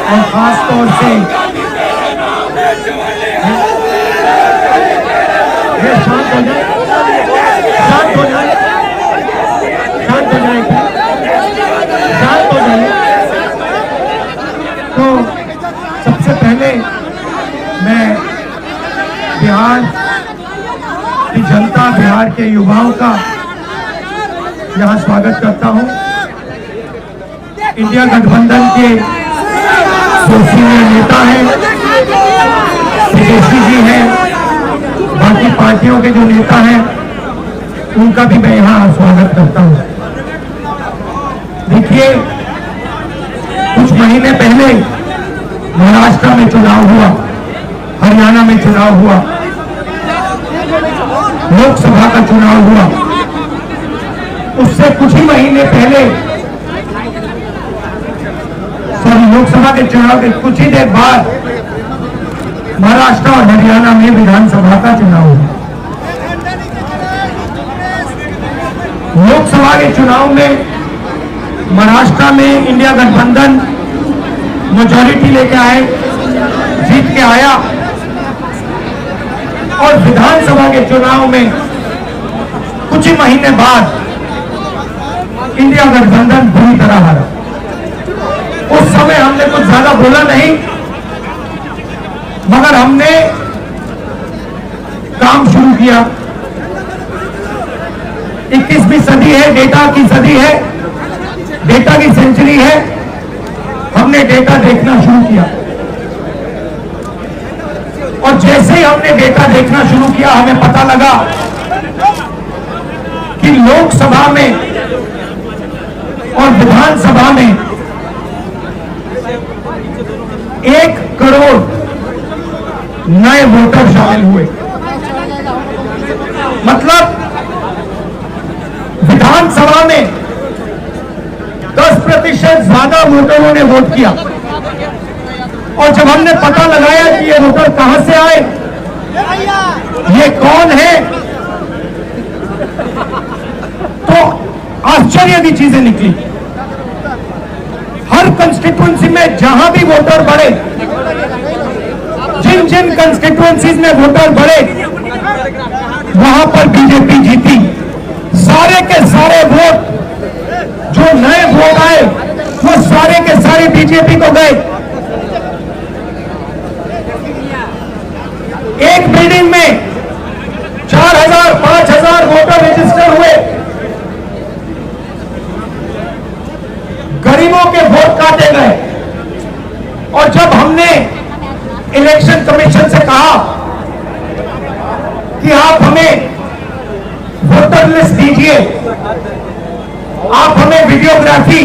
और खास तौर से ये शांत हो जाए, शांत हो जाए, शांत हो जाए, शांत हो जाए। तो सबसे पहले मैं बिहार की जनता, बिहार के युवाओं का यहाँ स्वागत करता हूँ। इंडिया गठबंधन के सीनियर नेता हैं, तेजस्वी जी हैं, बाकी पार्टियों के जो नेता हैं उनका भी मैं यहाँ स्वागत करता हूँ। देखिए, कुछ महीने पहले महाराष्ट्र में चुनाव हुआ, हरियाणा में चुनाव हुआ, लोकसभा का चुनाव हुआ। उससे कुछ ही महीने पहले, लोकसभा के चुनाव के कुछ ही देर बाद महाराष्ट्र और हरियाणा में विधानसभा का चुनाव हुआ। लोकसभा के चुनाव में महाराष्ट्र में इंडिया गठबंधन मेजॉरिटी लेके आए, जीत के आया, और विधानसभा के चुनाव में कुछ ही महीने बाद इंडिया गठबंधन बुरी तरह हारा। उस समय हमने कुछ ज्यादा बोला नहीं, मगर हमने काम शुरू किया। 21वीं सदी है, डेटा की सदी है, डेटा की सेंचुरी है। हमने डेटा देखना शुरू किया, और जैसे ही हमने डेटा देखना शुरू किया, हमें पता लगा कि लोकसभा में और विधानसभा में 1 करोड़ नए वोटर शामिल हुए। मतलब विधानसभा में 10% ज्यादा वोटरों ने वोट किया। और जब हमने पता लगाया कि ये वोटर कहां से आए, ये कौन है, तो आश्चर्य की चीजें निकली। हर कंस्टिट्यूएंसी में जहां भी वोटर बढ़े, जिन जिन कंस्टिट्यूएंसीज में वोटर बढ़े, वहां पर बीजेपी जीती। सारे के सारे वोट, जो नए वोट आए, वो सारे के सारे बीजेपी को गए। एक बिल्डिंग में 4000, 5000 वोटर रजिस्टर हुए। गरीबों के वोट काटे गए। और जब हमने इलेक्शन कमीशन से कहा कि आप हमें वोटर लिस्ट दीजिए, आप हमें वीडियोग्राफी,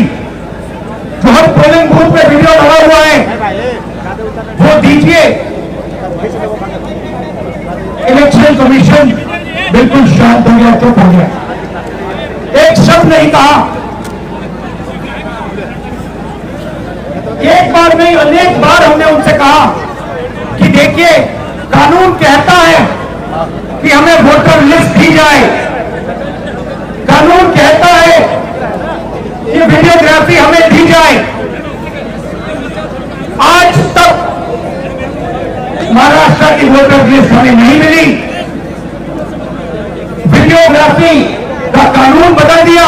जो हर पोलिंग बूथ पे वीडियो लगा हुआ है, वो दीजिए, इलेक्शन कमीशन बिल्कुल शांत हो गया, चुप हो गया, एक शब्द नहीं कहा। एक बार नहीं, अनेक बार हमने उनसे कहा कि देखिए, कानून कहता है कि हमें वोटर लिस्ट दी जाए, कानून कहता है कि वीडियोग्राफी हमें दी जाए। आज तक महाराष्ट्र की वोटर लिस्ट हमें नहीं मिली। वीडियोग्राफी का कानून बता दिया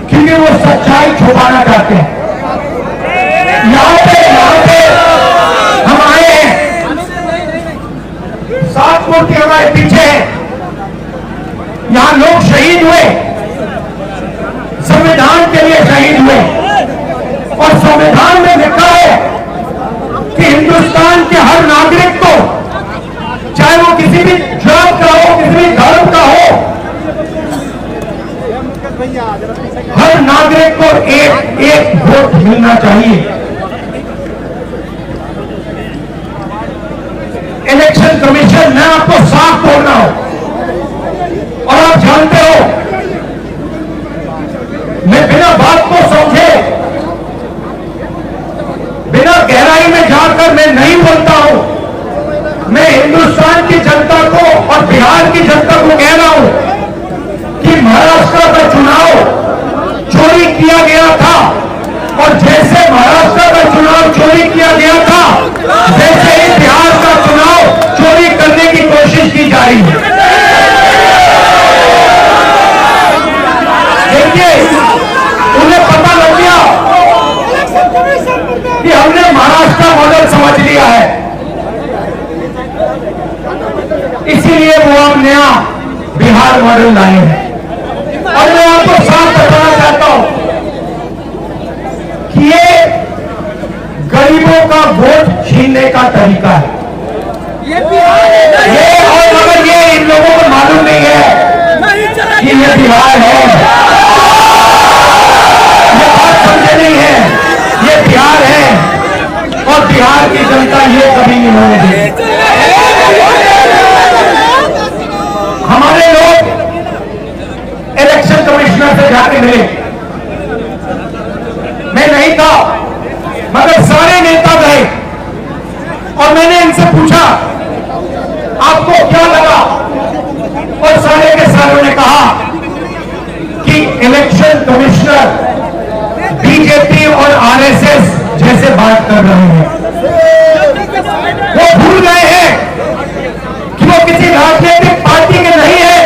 क्योंकि वो सच्चाई छुपाना चाहते हैं। यहाँ पे हम आए हैं, 7 मूर्ति हमारे पीछे है। यहाँ लोग शहीद हुए, संविधान के लिए शहीद हुए, और संविधान में लिखा है कि हिंदुस्तान के हर नागरिक को, चाहे वो किसी भी जात का हो, किसी भी धर्म का हो, हर नागरिक को एक वोट मिलना चाहिए। इलेक्शन कमीशन, मैं आपको साफ बोल रहा हूं, और आप जानते हो, मैं बिना बात को समझे, बिना गहराई में जाकर मैं नहीं बोलता हूं। मैं हिंदुस्तान की जनता को और बिहार की जनता को कह रहा हूं कि महाराष्ट्र का चुनाव चोरी किया गया था, और जैसे महाराष्ट्र का किया गया था, वैसे ही बिहार का चुनाव चोरी करने की कोशिश की जा रही है। देखिए, उन्हें पता लग गया कि हमने महाराष्ट्र का मॉडल समझ लिया है, इसीलिए वो हम नया बिहार मॉडल लाए हैं। और मैं आपको साफ बताना चाहता हूं कि ये गरीबों का वोट छीनने का तरीका है। ये और मगर ये इन लोगों को मालूम नहीं है कि ये बिहार है, ये बात समझे नहीं है, ये बिहार है और बिहार की जनता ये कभी नहीं होने देगी। हमारे लोग इलेक्शन कमिश्नर से जाके मिले, मैं नहीं था मगर सारे नेता गए और मैंने इनसे पूछा आपको क्या लगा, और सारे के सारों ने कहा कि इलेक्शन कमिश्नर बीजेपी और आरएसएस जैसे बात कर रहे हैं। वो भूल गए हैं कि वो किसी राजनीतिक पार्टी के नहीं है,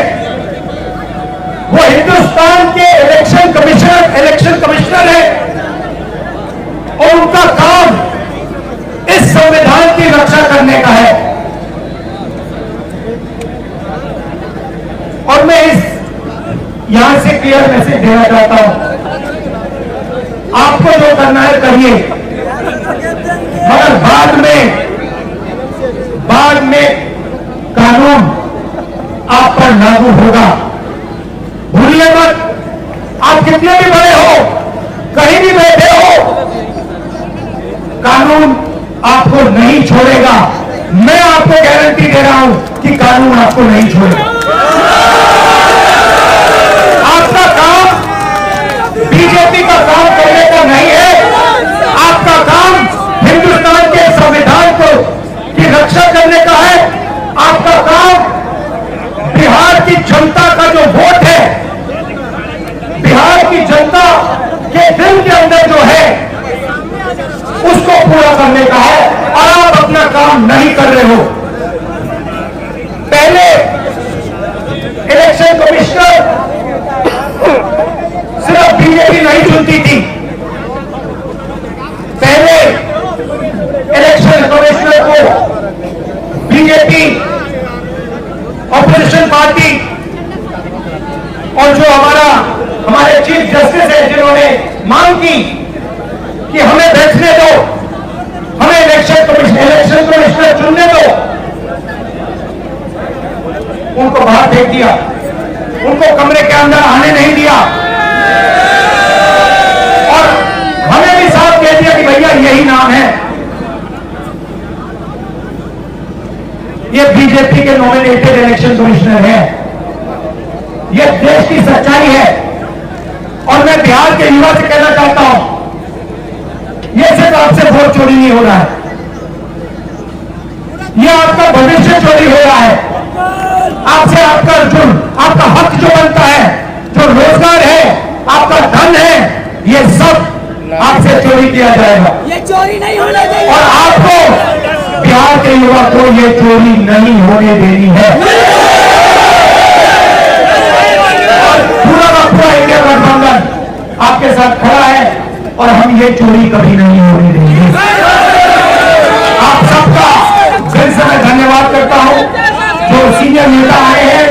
वो हिंदुस्तान के इलेक्शन कमिश्नर है और उनका काम इस संविधान की रक्षा करने का है। और मैं यहां से क्लियर मैसेज देना चाहता हूं, आपको जो करना है करिए, मगर बाद में कानून आप पर लागू होगा। भूलिए मत, आप कितने भी बड़े हो, कहीं भी बैठे हो, कानून आपको नहीं छोड़ेगा। मैं आपको गारंटी दे रहा हूं कि कानून आपको नहीं छोड़ेगा। आपका काम बीजेपी का काम करने का नहीं है, आपका काम हिंदुस्तान के संविधान की रक्षा करने का है। आपका काम बिहार की जनता का जो वोट है, बिहार की जनता के दिल के अंदर जो है उसको पूरा करने का है, और आप अपना काम नहीं कर रहे हो। पहले इलेक्शन कमिश्नर सिर्फ बीजेपी नहीं चुनती थी, पहले इलेक्शन कमिश्नर को बीजेपी, ऑपोजिशन पार्टी और जो हमारे चीफ जस्टिस है जिन्होंने मांग की कि हमें बैठने दो, हमें इलेक्शन कमिश्नर चुनने दो, उनको बाहर फेंक दिया, उनको कमरे के अंदर आने नहीं दिया और हमें भी साफ कह दिया कि भैया यही नाम है, ये बीजेपी के नॉमिनेटेड इलेक्शन कमिश्नर है। ये देश की सच्चाई है और मैं बिहार के युवा से कहना चाहता हूं, ये सिर्फ आपसे वोट चोरी नहीं हो रहा है, ये आपका भविष्य चोरी हो रहा है। आपसे आपका हक जो बनता है, जो रोजगार है, आपका धन है, ये सब आपसे चोरी किया जाएगा। ये चोरी नहीं होने देंगे और आपको बिहार के युवा को ये चोरी नहीं होने देनी है। और पूरा का पूरा इंडिया गठबंधन आपके साथ खड़ा है और हम ये चोरी कभी नहीं होने देंगे। आप सबका दिल से मैं धन्यवाद करता हूं, जो सीनियर नेता आए हैं